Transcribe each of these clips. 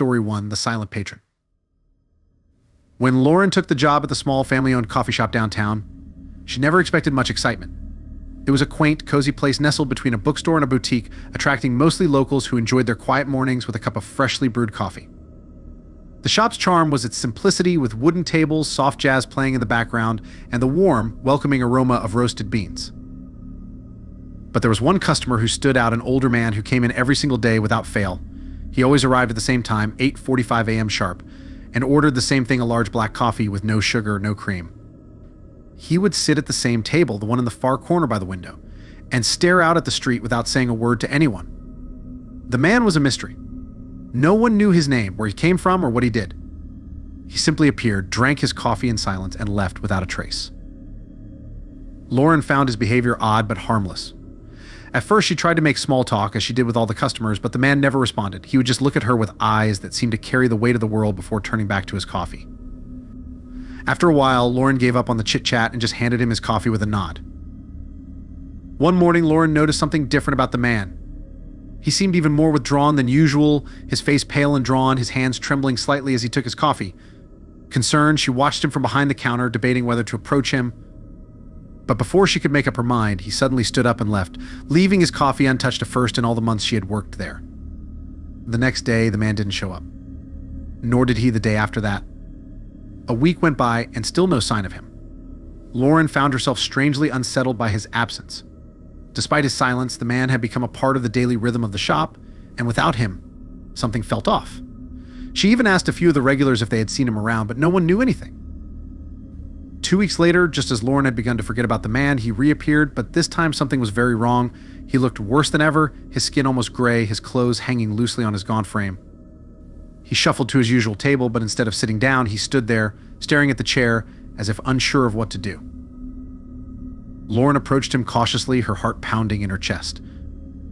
Story 1, The Silent Patron. When Lauren took the job at the small family-owned coffee shop downtown, she never expected much excitement. It was a quaint, cozy place nestled between a bookstore and a boutique, attracting mostly locals who enjoyed their quiet mornings with a cup of freshly brewed coffee. The shop's charm was its simplicity, with wooden tables, soft jazz playing in the background, and the warm, welcoming aroma of roasted beans. But there was one customer who stood out, an older man who came in every single day without fail. He always arrived at the same time, 8:45 a.m. sharp, and ordered the same thing, a large black coffee with no sugar, no cream. He would sit at the same table, the one in the far corner by the window, and stare out at the street without saying a word to anyone. The man was a mystery. No one knew his name, where he came from, or what he did. He simply appeared, drank his coffee in silence, and left without a trace. Lauren found his behavior odd but harmless. At first, she tried to make small talk, as she did with all the customers, but the man never responded. He would just look at her with eyes that seemed to carry the weight of the world before turning back to his coffee. After a while, Lauren gave up on the chit-chat and just handed him his coffee with a nod. One morning, Lauren noticed something different about the man. He seemed even more withdrawn than usual, his face pale and drawn, his hands trembling slightly as he took his coffee. Concerned, she watched him from behind the counter, debating whether to approach him. But before she could make up her mind, he suddenly stood up and left, leaving his coffee untouched at first in all the months she had worked there. The next day, the man didn't show up. Nor did he the day after that. A week went by and still no sign of him. Lauren found herself strangely unsettled by his absence. Despite his silence, the man had become a part of the daily rhythm of the shop, and without him, something felt off. She even asked a few of the regulars if they had seen him around, but no one knew anything. 2 weeks later, just as Lauren had begun to forget about the man, he reappeared, but this time something was very wrong. He looked worse than ever, his skin almost gray, his clothes hanging loosely on his gaunt frame. He shuffled to his usual table, but instead of sitting down, he stood there, staring at the chair, as if unsure of what to do. Lauren approached him cautiously, her heart pounding in her chest.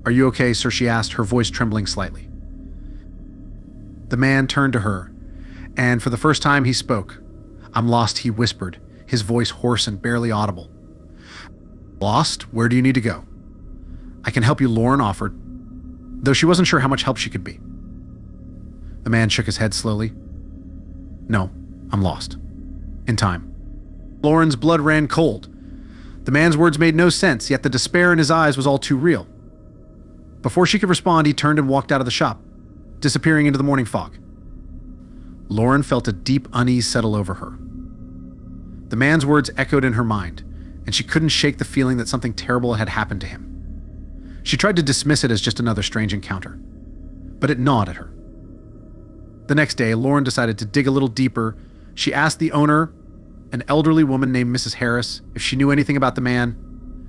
"Are you okay, sir?" she asked, her voice trembling slightly. The man turned to her, and for the first time he spoke. "I'm lost," he whispered, his voice hoarse and barely audible. "Lost? Where do you need to go?" "I can help you," Lauren offered, though she wasn't sure how much help she could be. The man shook his head slowly. "No, I'm lost. In time." Lauren's blood ran cold. The man's words made no sense, yet the despair in his eyes was all too real. Before she could respond, he turned and walked out of the shop, disappearing into the morning fog. Lauren felt a deep unease settle over her. The man's words echoed in her mind, and she couldn't shake the feeling that something terrible had happened to him. She tried to dismiss it as just another strange encounter, but it gnawed at her. The next day, Lauren decided to dig a little deeper. She asked the owner, an elderly woman named Mrs. Harris, if she knew anything about the man.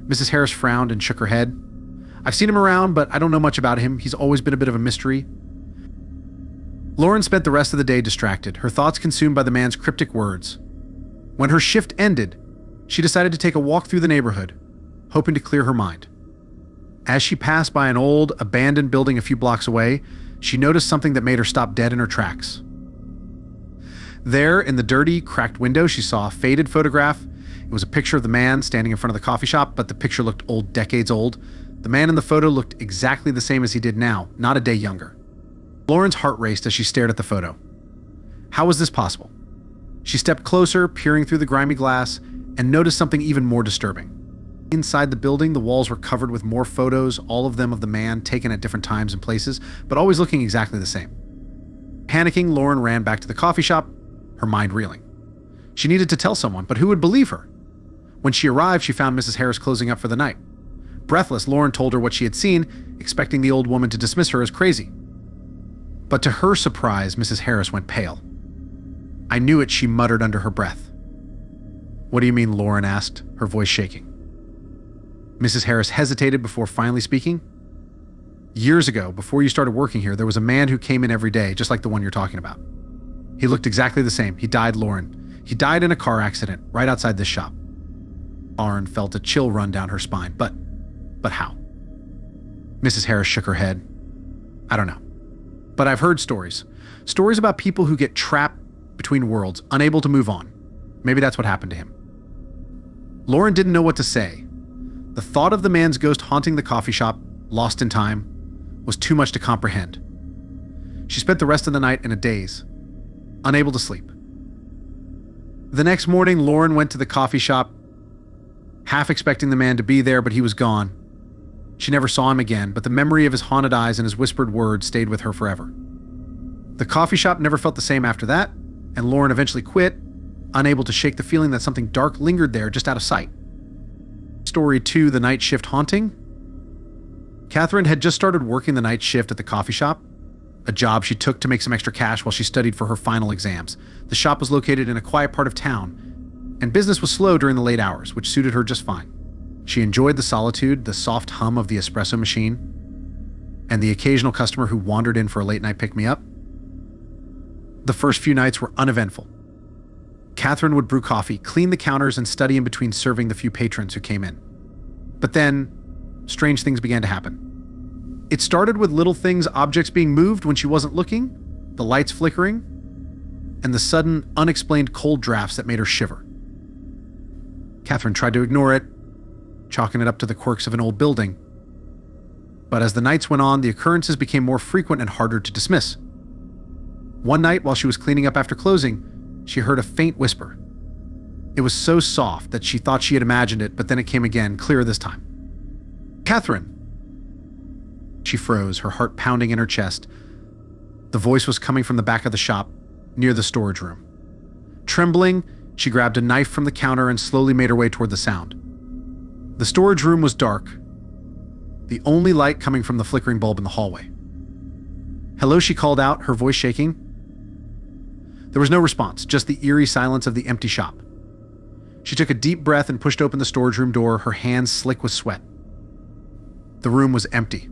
Mrs. Harris frowned and shook her head. "I've seen him around, but I don't know much about him. He's always been a bit of a mystery." Lauren spent the rest of the day distracted, her thoughts consumed by the man's cryptic words. When her shift ended, she decided to take a walk through the neighborhood, hoping to clear her mind. As she passed by an old, abandoned building a few blocks away, she noticed something that made her stop dead in her tracks. There, in the dirty, cracked window, she saw a faded photograph. It was a picture of the man standing in front of the coffee shop, but the picture looked old, decades old. The man in the photo looked exactly the same as he did now, not a day younger. Lauren's heart raced as she stared at the photo. How was this possible? She stepped closer, peering through the grimy glass, and noticed something even more disturbing. Inside the building, the walls were covered with more photos, all of them of the man, taken at different times and places, but always looking exactly the same. Panicking, Lauren ran back to the coffee shop, her mind reeling. She needed to tell someone, but who would believe her? When she arrived, she found Mrs. Harris closing up for the night. Breathless, Lauren told her what she had seen, expecting the old woman to dismiss her as crazy. But to her surprise, Mrs. Harris went pale. "I knew it," she muttered under her breath. "What do you mean?" Lauren asked, her voice shaking. Mrs. Harris hesitated before finally speaking. "Years ago, before you started working here, there was a man who came in every day, just like the one you're talking about. He looked exactly the same. He died, Lauren. He died in a car accident right outside this shop." Lauren felt a chill run down her spine. But how? Mrs. Harris shook her head. "I don't know. But I've heard stories. Stories about people who get trapped between worlds, unable to move on. Maybe that's what happened to him." Lauren didn't know what to say. The thought of the man's ghost haunting the coffee shop, lost in time, was too much to comprehend. She spent the rest of the night in a daze, unable to sleep. The next morning, Lauren went to the coffee shop, half expecting the man to be there, but he was gone. She never saw him again, but the memory of his haunted eyes and his whispered words stayed with her forever. The coffee shop never felt the same after that, and Lauren eventually quit, unable to shake the feeling that something dark lingered there just out of sight. Story 2, The Night Shift Haunting. Catherine had just started working the night shift at the coffee shop, a job she took to make some extra cash while she studied for her final exams. The shop was located in a quiet part of town, and business was slow during the late hours, which suited her just fine. She enjoyed the solitude, the soft hum of the espresso machine, and the occasional customer who wandered in for a late night pick-me-up. The first few nights were uneventful. Catherine would brew coffee, clean the counters, and study in between serving the few patrons who came in. But then, strange things began to happen. It started with little things, objects being moved when she wasn't looking, the lights flickering, and the sudden, unexplained cold drafts that made her shiver. Catherine tried to ignore it, chalking it up to the quirks of an old building. But as the nights went on, the occurrences became more frequent and harder to dismiss. One night, while she was cleaning up after closing, she heard a faint whisper. It was so soft that she thought she had imagined it, but then it came again, clearer this time. "Catherine!" She froze, her heart pounding in her chest. The voice was coming from the back of the shop, near the storage room. Trembling, she grabbed a knife from the counter and slowly made her way toward the sound. The storage room was dark, the only light coming from the flickering bulb in the hallway. "Hello," she called out, her voice shaking. There was no response, just the eerie silence of the empty shop. She took a deep breath and pushed open the storage room door, her hands slick with sweat. The room was empty.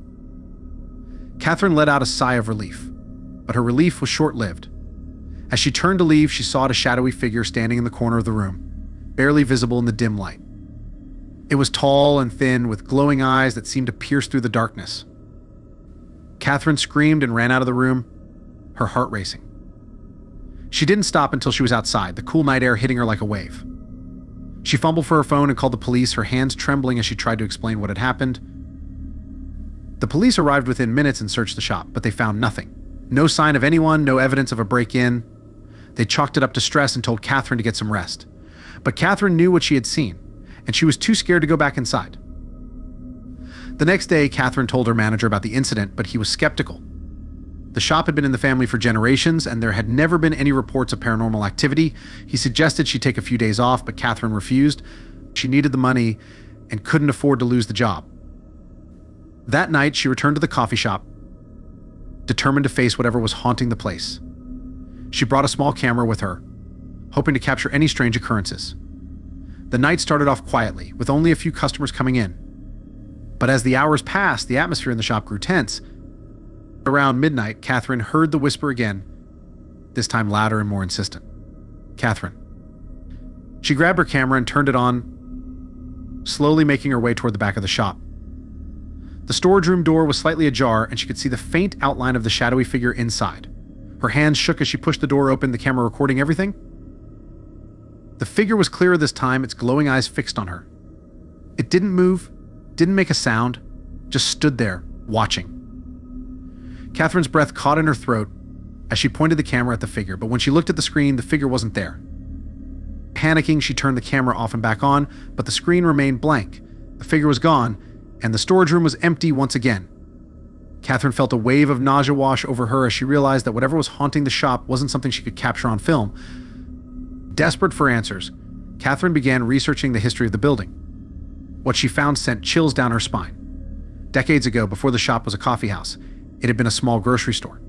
Catherine let out a sigh of relief, but her relief was short-lived. As she turned to leave, she saw a shadowy figure standing in the corner of the room, barely visible in the dim light. It was tall and thin, with glowing eyes that seemed to pierce through the darkness. Catherine screamed and ran out of the room, her heart racing. She didn't stop until she was outside, the cool night air hitting her like a wave. She fumbled for her phone and called the police, her hands trembling as she tried to explain what had happened. The police arrived within minutes and searched the shop, but they found nothing. No sign of anyone, no evidence of a break-in. They chalked it up to stress and told Catherine to get some rest. But Catherine knew what she had seen, and she was too scared to go back inside. The next day, Catherine told her manager about the incident, but he was skeptical. The shop had been in the family for generations, and there had never been any reports of paranormal activity. He suggested she take a few days off, but Catherine refused. She needed the money and couldn't afford to lose the job. That night, she returned to the coffee shop, determined to face whatever was haunting the place. She brought a small camera with her, hoping to capture any strange occurrences. The night started off quietly, with only a few customers coming in. But as the hours passed, the atmosphere in the shop grew tense. Around midnight, Catherine heard the whisper again, this time louder and more insistent. "Catherine." She grabbed her camera and turned it on, slowly making her way toward the back of the shop. The storage room door was slightly ajar, and she could see the faint outline of the shadowy figure inside. Her hands shook as she pushed the door open, the camera recording everything. The figure was clearer this time, its glowing eyes fixed on her. It didn't move, didn't make a sound, just stood there, watching. Catherine's breath caught in her throat as she pointed the camera at the figure, but when she looked at the screen, the figure wasn't there. Panicking, she turned the camera off and back on, but the screen remained blank. The figure was gone, and the storage room was empty once again. Catherine felt a wave of nausea wash over her as she realized that whatever was haunting the shop wasn't something she could capture on film. Desperate for answers, Catherine began researching the history of the building. What she found sent chills down her spine. Decades ago, before the shop was a coffee house, it had been a small grocery store.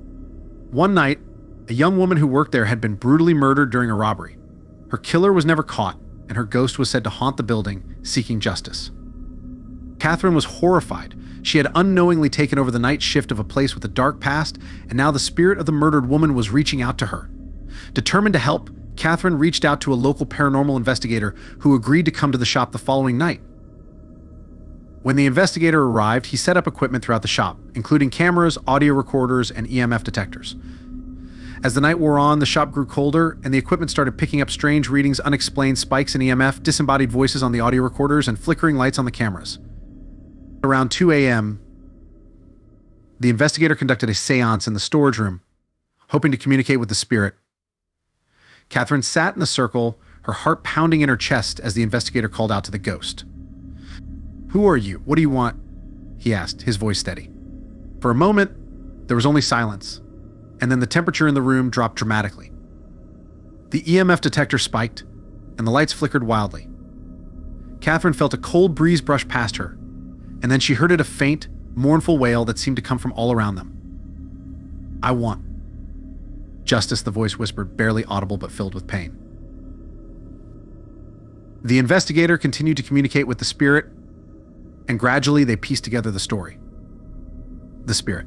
One night, a young woman who worked there had been brutally murdered during a robbery. Her killer was never caught, and her ghost was said to haunt the building, seeking justice. Catherine was horrified. She had unknowingly taken over the night shift of a place with a dark past, and now the spirit of the murdered woman was reaching out to her. Determined to help, Catherine reached out to a local paranormal investigator who agreed to come to the shop the following night. When the investigator arrived, he set up equipment throughout the shop, including cameras, audio recorders, and EMF detectors. As the night wore on, the shop grew colder, and the equipment started picking up strange readings, unexplained spikes in EMF, disembodied voices on the audio recorders, and flickering lights on the cameras. Around 2 a.m., the investigator conducted a seance in the storage room, hoping to communicate with the spirit. Catherine sat in the circle, her heart pounding in her chest as the investigator called out to the ghost. "Who are you? What do you want?" he asked, his voice steady. For a moment, there was only silence, and then the temperature in the room dropped dramatically. The EMF detector spiked, and the lights flickered wildly. Catherine felt a cold breeze brush past her, and then she heard a faint, mournful wail that seemed to come from all around them. "I want justice," the voice whispered, barely audible but filled with pain. The investigator continued to communicate with the spirit, and gradually they pieced together the story. The spirit.